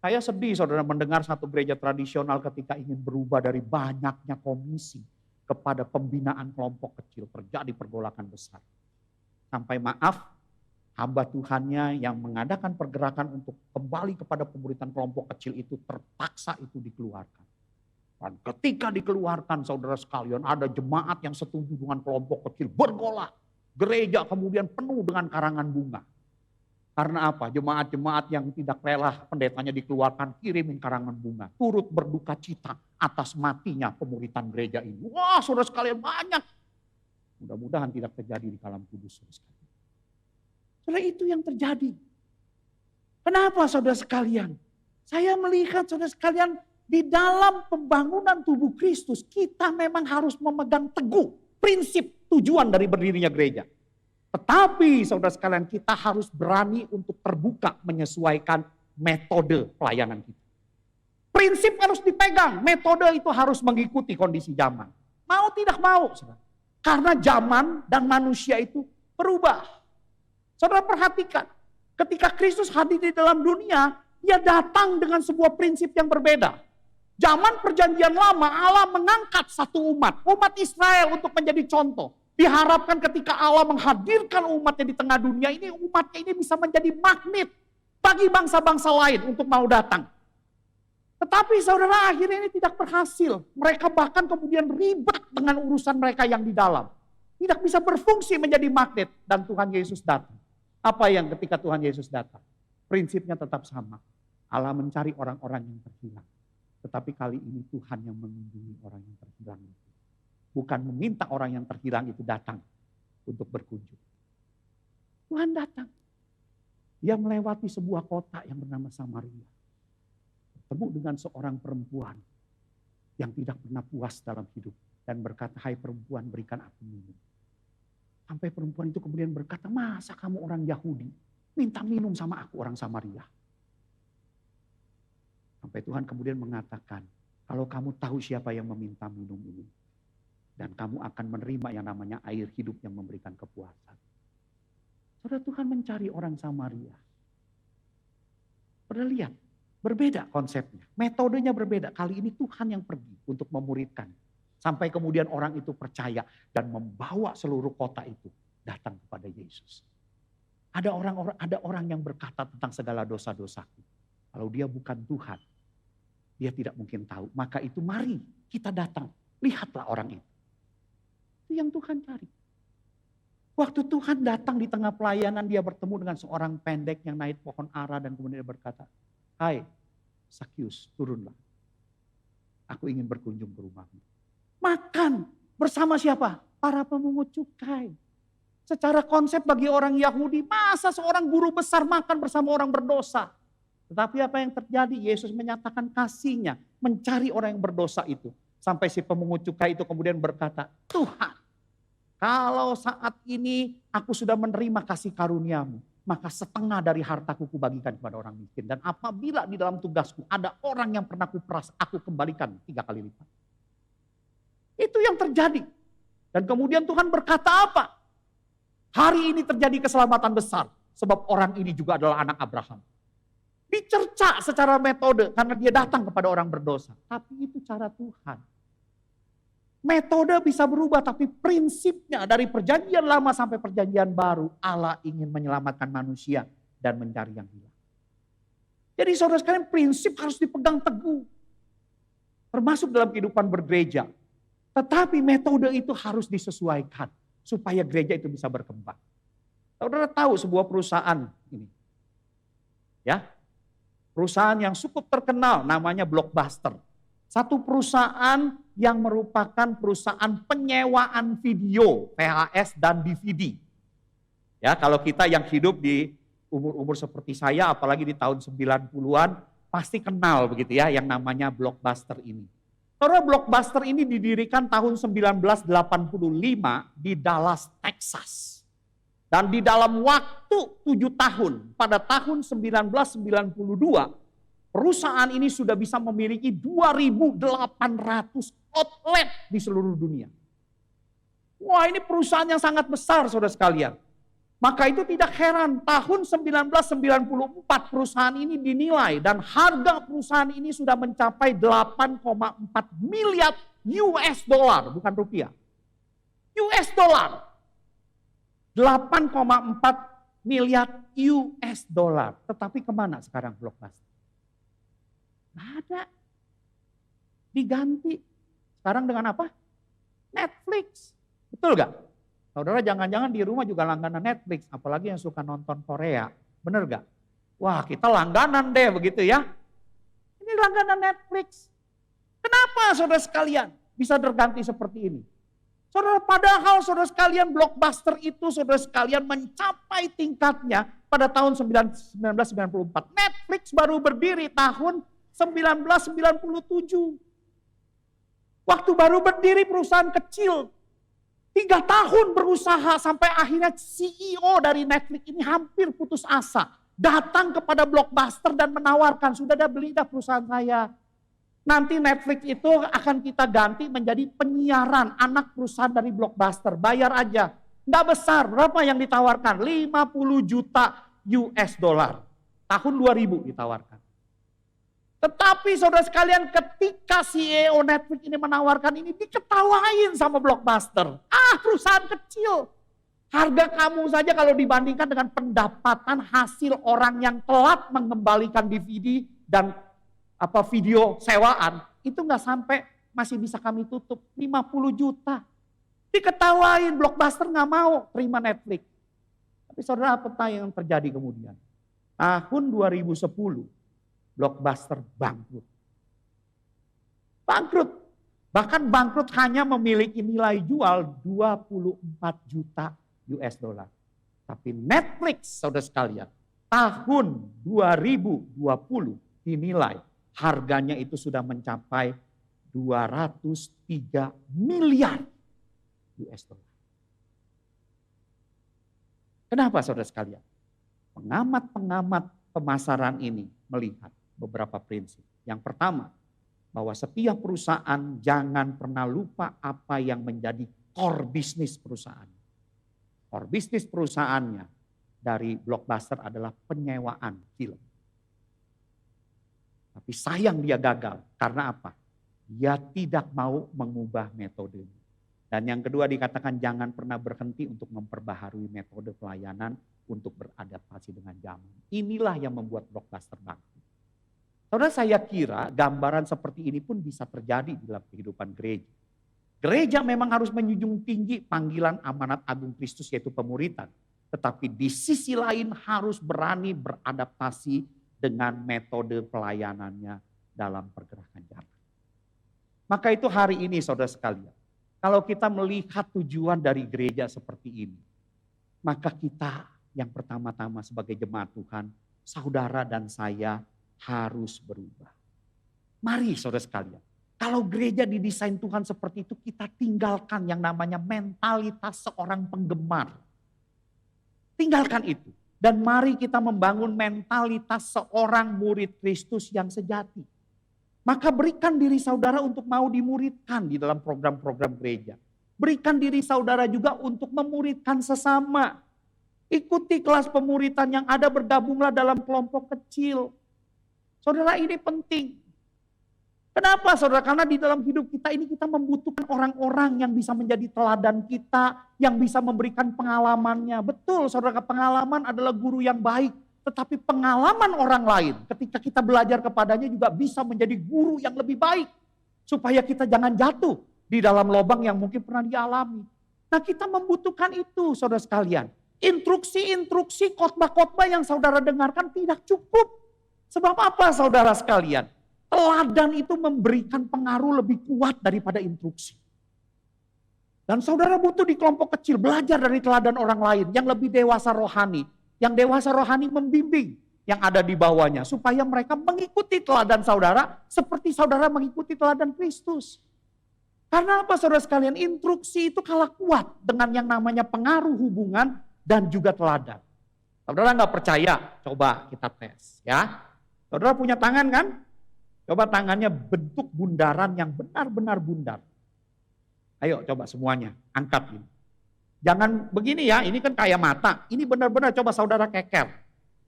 Saya sedih saudara mendengar satu gereja tradisional ketika ingin berubah dari banyaknya komisi kepada pembinaan kelompok kecil, terjadi pergolakan besar. Sampai maaf, hamba Tuhannya yang mengadakan pergerakan untuk kembali kepada pemberitaan kelompok kecil itu terpaksa itu dikeluarkan. Dan ketika dikeluarkan saudara sekalian, ada jemaat yang setuju dengan kelompok kecil bergolak. Gereja kemudian penuh dengan karangan bunga. Karena apa? Jemaat-jemaat yang tidak rela pendetanya dikeluarkan kirimin karangan bunga. Turut berduka cita atas matinya pemuritan gereja ini. Wah saudara sekalian banyak. Mudah-mudahan tidak terjadi di kalam kudus saudara sekalian. Saudara, itu yang terjadi. Kenapa saudara sekalian? Saya melihat saudara sekalian, di dalam pembangunan tubuh Kristus, kita memang harus memegang teguh prinsip tujuan dari berdirinya gereja. Tetapi saudara sekalian, kita harus berani untuk terbuka menyesuaikan metode pelayanan kita. Prinsip harus dipegang, metode itu harus mengikuti kondisi zaman. Mau tidak mau, saudara. Karena zaman dan manusia itu berubah. Saudara perhatikan, ketika Kristus hadir di dalam dunia, dia datang dengan sebuah prinsip yang berbeda. Zaman perjanjian lama, Allah mengangkat satu umat Israel untuk menjadi contoh. Diharapkan ketika Allah menghadirkan umatnya di tengah dunia ini, umatnya ini bisa menjadi magnet bagi bangsa-bangsa lain untuk mau datang. Tetapi saudara, akhirnya ini tidak berhasil. Mereka bahkan kemudian ribet dengan urusan mereka yang di dalam. Tidak bisa berfungsi menjadi magnet, dan Tuhan Yesus datang. Apa yang ketika Tuhan Yesus datang? Prinsipnya tetap sama. Allah mencari orang-orang yang terhilang. Tetapi kali ini Tuhan yang mengunjungi orang yang terhilang itu. Bukan meminta orang yang terhilang itu datang untuk berkunjung. Tuhan datang. Dia melewati sebuah kota yang bernama Samaria. Bertemu dengan seorang perempuan yang tidak pernah puas dalam hidup. Dan berkata, hai perempuan, berikan aku minum. Sampai perempuan itu kemudian berkata, masa kamu orang Yahudi minta minum sama aku orang Samaria? Sampai Tuhan kemudian mengatakan, kalau kamu tahu siapa yang meminta minum ini, dan kamu akan menerima yang namanya air hidup yang memberikan kepuasan. Saudara, Tuhan mencari orang Samaria. Saudara lihat, berbeda konsepnya, metodenya berbeda. Kali ini Tuhan yang pergi untuk memuridkan. Sampai kemudian orang itu percaya dan membawa seluruh kota itu datang kepada Yesus. Ada orang yang berkata tentang segala dosa-dosaku. Kalau dia bukan Tuhan, dia tidak mungkin tahu. Maka itu mari kita datang, lihatlah orang itu. Itu yang Tuhan cari. Waktu Tuhan datang di tengah pelayanan, dia bertemu dengan seorang pendek yang naik pohon ara dan kemudian dia berkata, hai Sakyus, turunlah. Aku ingin berkunjung ke rumahmu. Makan bersama siapa? Para pemungut cukai. Secara konsep bagi orang Yahudi, masa seorang guru besar makan bersama orang berdosa? Tetapi apa yang terjadi? Yesus menyatakan kasihnya, mencari orang yang berdosa itu. Sampai si pemungut cukai itu kemudian berkata, Tuhan, Kalau saat ini aku sudah menerima kasih karuniamu, maka setengah dari hartaku kubagikan kepada orang miskin. Dan apabila di dalam tugasku ada orang yang pernah kuperas, aku kembalikan 3 kali lipat. Itu yang terjadi. Dan kemudian Tuhan berkata apa? Hari ini terjadi keselamatan besar. Sebab orang ini juga adalah anak Abraham. Dicerca secara metode karena dia datang kepada orang berdosa. Tapi itu cara Tuhan. Metode bisa berubah tapi prinsipnya dari perjanjian lama sampai perjanjian baru. Allah ingin menyelamatkan manusia dan mencari yang hilang. Jadi saudara sekalian prinsip harus dipegang teguh. Termasuk dalam kehidupan bergereja. Tetapi metode itu harus disesuaikan. Supaya gereja itu bisa berkembang. Saudara tahu sebuah perusahaan ini. Ya, perusahaan yang cukup terkenal namanya Blockbuster. Satu perusahaan yang merupakan perusahaan penyewaan video, VHS dan DVD. Ya, kalau kita yang hidup di umur-umur seperti saya, apalagi di tahun 90-an, pasti kenal begitu ya yang namanya Blockbuster ini. Saudara, Blockbuster ini didirikan tahun 1985 di Dallas, Texas. Dan di dalam waktu 7 tahun, pada tahun 1992, perusahaan ini sudah bisa memiliki 2.800 outlet di seluruh dunia. Wah, ini perusahaan yang sangat besar saudara sekalian. Maka itu tidak heran tahun 1994 perusahaan ini dinilai dan harga perusahaan ini sudah mencapai 8,4 miliar US dollar, bukan rupiah. US dollar. 8,4 miliar US dollar. Tetapi kemana sekarang Blockbuster? Nggak ada. Diganti. Sekarang dengan apa? Netflix. Betul gak? Saudara jangan-jangan di rumah juga langganan Netflix. Apalagi yang suka nonton Korea. Bener gak? Wah kita langganan deh begitu ya. Ini langganan Netflix. Kenapa saudara sekalian bisa terganti seperti ini? Saudara, padahal saudara sekalian Blockbuster itu saudara sekalian mencapai tingkatnya pada tahun 1994. Netflix baru berdiri tahun 1997. Waktu baru berdiri perusahaan kecil. 3 tahun berusaha sampai akhirnya CEO dari Netflix ini hampir putus asa. Datang kepada Blockbuster dan menawarkan, sudah ada beli dah perusahaan saya. Nanti Netflix itu akan kita ganti menjadi penyiaran anak perusahaan dari Blockbuster. Bayar aja. Nggak besar. Berapa yang ditawarkan? 50 juta US dollar. Tahun 2000 ditawarkan. Tetapi saudara sekalian ketika CEO Netflix ini menawarkan ini diketawain sama Blockbuster. Perusahaan kecil. Harga kamu saja kalau dibandingkan dengan pendapatan hasil orang yang telat mengembalikan DVD dan video sewaan, itu nggak sampai masih bisa kami tutup 50 juta. Diketawain, Blockbuster nggak mau terima Netflix. Tapi saudara apa yang terjadi kemudian? Tahun 2010, Blockbuster bangkrut. Bangkrut. Bahkan bangkrut hanya memiliki nilai jual 24 juta US dollar. Tapi Netflix, saudara sekalian, tahun 2020 dinilai harganya itu sudah mencapai 203 miliar US dollar. Kenapa saudara sekalian? Pengamat-pengamat pemasaran ini melihat beberapa prinsip. Yang pertama, bahwa setiap perusahaan jangan pernah lupa apa yang menjadi core bisnis perusahaan. Core bisnis perusahaannya dari Blockbuster adalah penyewaan film. Tapi sayang dia gagal. Karena apa? Dia tidak mau mengubah metodenya. Dan yang kedua dikatakan jangan pernah berhenti untuk memperbaharui metode pelayanan untuk beradaptasi dengan zaman. Inilah yang membuat Blockbuster bangkrut. Saudara, saya kira gambaran seperti ini pun bisa terjadi dalam kehidupan gereja. Gereja memang harus menjunjung tinggi panggilan amanat agung Kristus yaitu pemuritan. Tetapi di sisi lain harus berani beradaptasi dengan metode pelayanannya dalam pergerakan zaman. Maka itu hari ini saudara sekalian, kalau kita melihat tujuan dari gereja seperti ini, maka kita yang pertama-tama sebagai jemaat Tuhan, saudara dan saya harus berubah. Mari saudara sekalian, Kalau gereja didesain Tuhan seperti itu, kita tinggalkan yang namanya mentalitas seorang penggemar. Tinggalkan itu. Dan mari kita membangun mentalitas seorang murid Kristus yang sejati. Maka berikan diri saudara untuk mau dimuridkan di dalam program-program gereja. Berikan diri saudara juga untuk memuridkan sesama. Ikuti kelas pemuritan yang ada, bergabunglah dalam kelompok kecil. Saudara, ini penting. Kenapa saudara? Karena di dalam hidup kita ini kita membutuhkan orang-orang yang bisa menjadi teladan kita, yang bisa memberikan pengalamannya. Betul saudara, pengalaman adalah guru yang baik. Tetapi pengalaman orang lain ketika kita belajar kepadanya juga bisa menjadi guru yang lebih baik. Supaya kita jangan jatuh di dalam lubang yang mungkin pernah dialami. Nah, kita membutuhkan itu saudara sekalian. Instruksi-instruksi khotbah-khotbah yang saudara dengarkan tidak cukup. Sebab apa saudara sekalian? Teladan itu memberikan pengaruh lebih kuat daripada instruksi. Dan saudara butuh di kelompok kecil belajar dari teladan orang lain yang lebih dewasa rohani. Yang dewasa rohani membimbing yang ada di bawahnya. Supaya mereka mengikuti teladan saudara seperti saudara mengikuti teladan Kristus. Karena apa saudara sekalian? Instruksi itu kalah kuat dengan yang namanya pengaruh hubungan dan juga teladan. Saudara nggak percaya? Coba kita tes ya. Saudara punya tangan kan? Coba tangannya bentuk bundaran yang benar-benar bundar. Ayo coba semuanya, angkat ini. Jangan begini ya, ini kan kayak mata. Ini benar-benar coba saudara keker.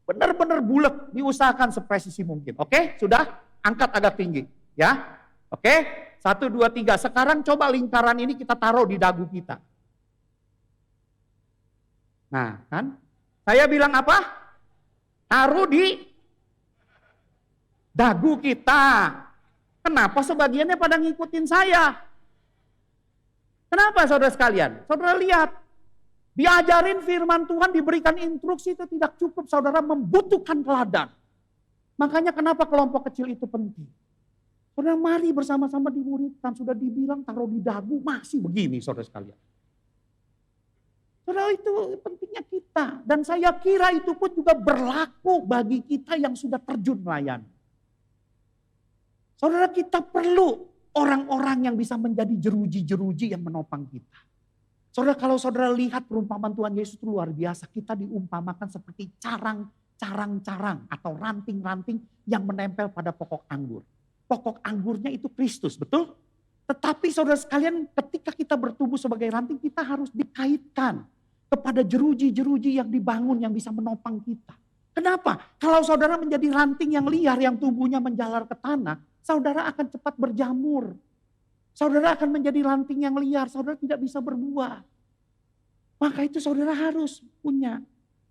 Benar-benar bulat, diusahakan sepresisi mungkin. Oke, sudah? Angkat agak tinggi. Ya, oke. 1, 2, 3. Sekarang coba lingkaran ini kita taruh di dagu kita. Nah kan, saya bilang apa? Taruh di dagu kita. Kenapa sebagiannya pada ngikutin saya? Kenapa saudara sekalian? Saudara lihat, diajarin firman Tuhan, diberikan instruksi itu tidak cukup. Saudara membutuhkan teladan. Makanya kenapa kelompok kecil itu penting. Saudara mari bersama-sama dimuridkan. Sudah dibilang taruh di dagu, masih begini saudara sekalian. Saudara, itu pentingnya kita. Dan saya kira itu pun juga berlaku bagi kita yang sudah terjun melayani. Saudara, kita perlu orang-orang yang bisa menjadi jeruji-jeruji yang menopang kita. Saudara, kalau saudara lihat perumpamaan Tuhan Yesus itu luar biasa. Kita diumpamakan seperti carang-carang atau ranting-ranting yang menempel pada pokok anggur. Pokok anggurnya itu Kristus, betul? Tetapi saudara sekalian, ketika kita bertumbuh sebagai ranting, kita harus dikaitkan kepada jeruji-jeruji yang dibangun yang bisa menopang kita. Kenapa? Kalau saudara menjadi ranting yang liar yang tumbuhnya menjalar ke tanah, saudara akan cepat berjamur. Saudara akan menjadi ranting yang liar, saudara tidak bisa berbuah. Maka itu saudara harus punya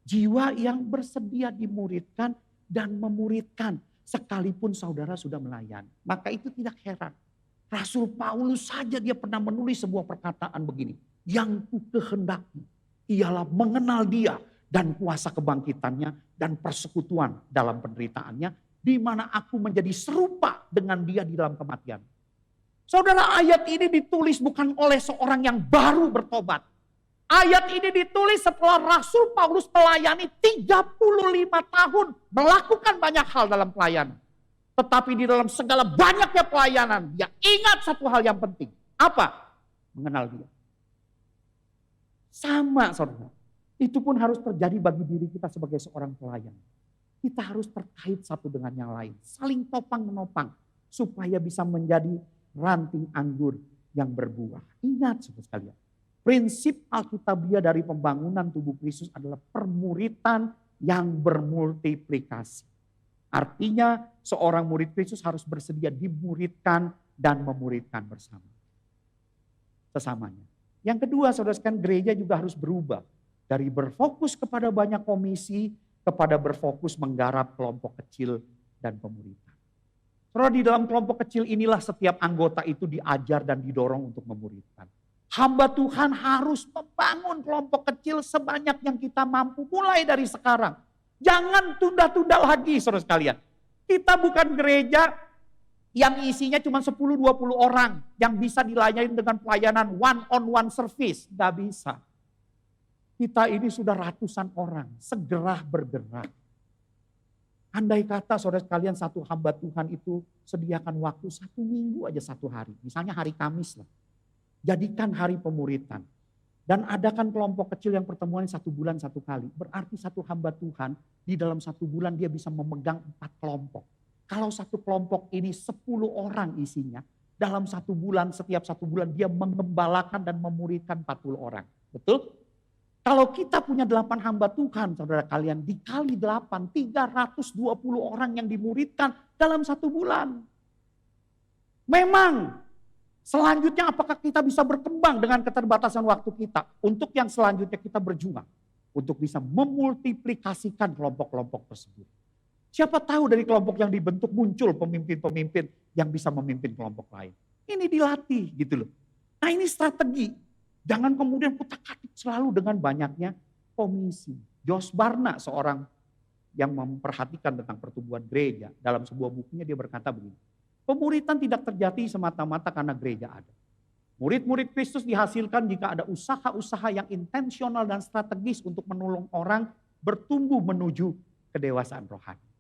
jiwa yang bersedia dimuridkan dan memuridkan. Sekalipun saudara sudah melayani. Maka itu tidak heran. Rasul Paulus saja dia pernah menulis sebuah perkataan begini. Yang ku kehendaki ialah mengenal dia dan kuasa kebangkitannya dan persekutuan dalam penderitaannya, di mana aku menjadi serupa dengan dia di dalam kematian. Saudara, ayat ini ditulis bukan oleh seorang yang baru bertobat. Ayat ini ditulis setelah Rasul Paulus melayani 35 tahun, melakukan banyak hal dalam pelayanan. Tetapi di dalam segala banyaknya pelayanan, dia ingat satu hal yang penting. Apa? Mengenal dia. Sama saudara. Itu pun harus terjadi bagi diri kita sebagai seorang pelayan. Kita harus terkait satu dengan yang lain. Saling topang menopang. Supaya bisa menjadi ranting anggur yang berbuah. Ingat saudara sekalian. Prinsip Alkitabiah dari pembangunan tubuh Kristus adalah permuritan yang bermultiplikasi. Artinya seorang murid Kristus harus bersedia dimuridkan dan memuridkan bersama. Sesamanya. Yang kedua saudara sekalian, gereja juga harus berubah. Dari berfokus kepada banyak komisi, kepada berfokus menggarap kelompok kecil dan pemuritan. Saudara, di dalam kelompok kecil inilah setiap anggota itu diajar dan didorong untuk memuridkan. Hamba Tuhan harus membangun kelompok kecil sebanyak yang kita mampu mulai dari sekarang. Jangan tunda-tunda lagi saudara sekalian. Kita bukan gereja yang isinya cuma 10-20 orang yang bisa dilayani dengan pelayanan one-on-one service. Gak bisa. Kita ini sudah ratusan orang, segera bergerak. Andai kata saudara sekalian satu hamba Tuhan itu sediakan waktu 1 minggu aja 1 hari. Misalnya hari Kamis lah. Jadikan hari pemuritan. Dan adakan kelompok kecil yang pertemuan 1 bulan 1 kali. Berarti satu hamba Tuhan di dalam 1 bulan dia bisa memegang 4 kelompok. Kalau satu kelompok ini 10 orang isinya. Dalam 1 bulan, setiap 1 bulan dia mengembalakan dan memuridkan 40 orang. Betul? Kalau kita punya 8 hamba Tuhan, saudara kalian, dikali 8, 320 orang yang dimuridkan dalam 1 bulan. Memang, selanjutnya apakah kita bisa berkembang dengan keterbatasan waktu kita? Untuk yang selanjutnya kita berjuang. Untuk bisa memultiplikasikan kelompok-kelompok tersebut. Siapa tahu dari kelompok yang dibentuk muncul pemimpin-pemimpin yang bisa memimpin kelompok lain. Ini dilatih gitu loh. Nah ini strategi. Jangan kemudian kutak-katik selalu dengan banyaknya komisi. Josh Barna seorang yang memperhatikan tentang pertumbuhan gereja. Dalam sebuah bukunya dia berkata begini. Pemuritan tidak terjadi semata-mata karena gereja ada. Murid-murid Kristus dihasilkan jika ada usaha-usaha yang intensional dan strategis untuk menolong orang bertumbuh menuju kedewasaan rohani.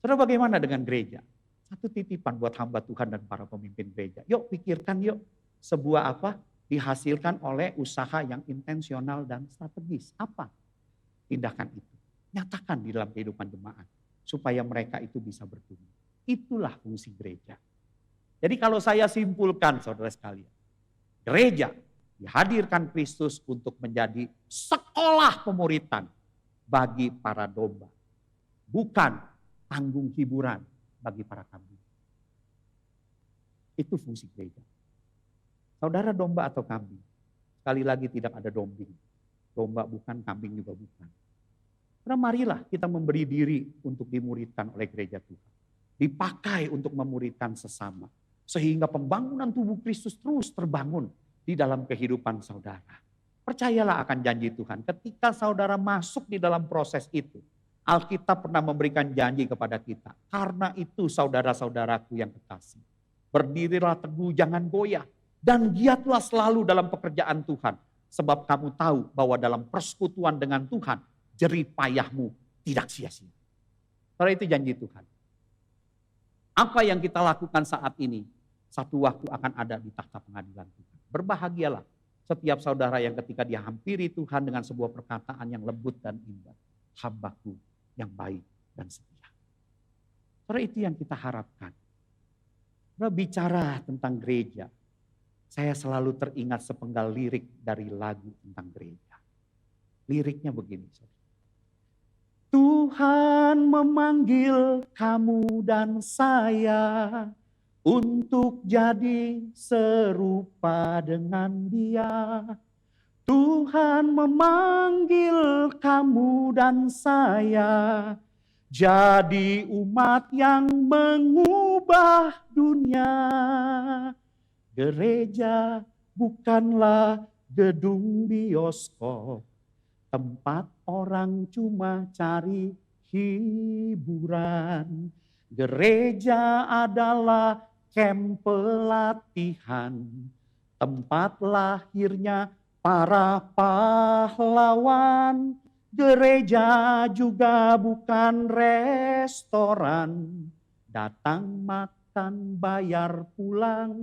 Saudara bagaimana dengan gereja? Satu titipan buat hamba Tuhan dan para pemimpin gereja. Yuk pikirkan yuk. Sebuah apa? Dihasilkan oleh usaha yang intensional dan strategis. Apa tindakan itu? Nyatakan di dalam kehidupan jemaat. Supaya mereka itu bisa bertumbuh. Itulah fungsi gereja. Jadi kalau saya simpulkan saudara sekalian. Gereja dihadirkan Kristus untuk menjadi sekolah pemuritan bagi para domba. Bukan tanggung hiburan bagi para kambing. Itu fungsi gereja. Saudara domba atau kambing? Sekali lagi tidak ada dombing. Domba bukan, kambing juga bukan. Karena marilah kita memberi diri untuk dimuridkan oleh gereja Tuhan. Dipakai untuk memuridkan sesama. Sehingga pembangunan tubuh Kristus terus terbangun di dalam kehidupan saudara. Percayalah akan janji Tuhan. Ketika saudara masuk di dalam proses itu. Alkitab pernah memberikan janji kepada kita. Karena itu saudara-saudaraku yang kekasih. Berdirilah teguh, jangan goyah. Dan giatlah selalu dalam pekerjaan Tuhan. Sebab kamu tahu bahwa dalam persekutuan dengan Tuhan, jerih payahmu tidak sia-sia. Karena itu janji Tuhan. Apa yang kita lakukan saat ini, satu waktu akan ada di takhta pengadilan Tuhan. Berbahagialah setiap saudara yang ketika dia hampiri Tuhan dengan sebuah perkataan yang lembut dan indah. Hambaku yang baik dan setia. Karena itu yang kita harapkan. Karena bicara tentang gereja, saya selalu teringat sepenggal lirik dari lagu tentang gereja. Liriknya begini. Tuhan memanggil kamu dan saya untuk jadi serupa dengan Dia. Tuhan memanggil kamu dan saya jadi umat yang mengubah dunia. Gereja bukanlah gedung bioskop, tempat orang cuma cari hiburan. Gereja adalah kamp pelatihan, tempat lahirnya para pahlawan. Gereja juga bukan restoran, datang makan bayar pulang.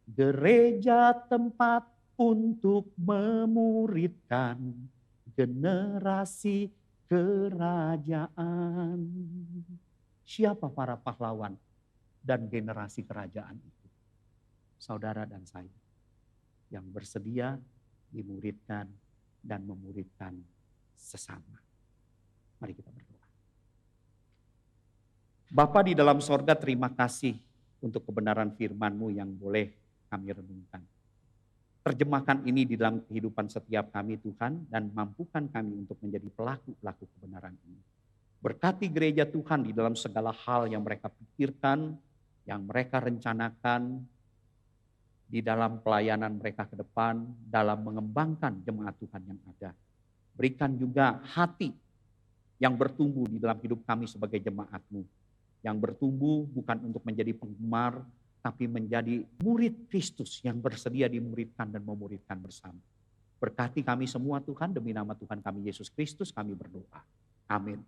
Gereja tempat untuk memuridkan generasi kerajaan. Siapa para pahlawan dan generasi kerajaan itu? Saudara dan saya yang bersedia dimuridkan dan memuridkan sesama. Mari kita berdoa. Bapa di dalam sorga, terima kasih untuk kebenaran firman-Mu yang boleh kami renungkan. Terjemahkan ini di dalam kehidupan setiap kami Tuhan, dan mampukan kami untuk menjadi pelaku-pelaku kebenaran ini. Berkati gereja Tuhan di dalam segala hal yang mereka pikirkan, yang mereka rencanakan, di dalam pelayanan mereka ke depan, dalam mengembangkan jemaat Tuhan yang ada. Berikan juga hati yang bertumbuh di dalam hidup kami sebagai jemaat-Mu. Yang bertumbuh bukan untuk menjadi penggemar, tapi menjadi murid Kristus yang bersedia dimuridkan dan memuridkan bersama. Berkati kami semua Tuhan, demi nama Tuhan kami Yesus Kristus kami berdoa. Amin.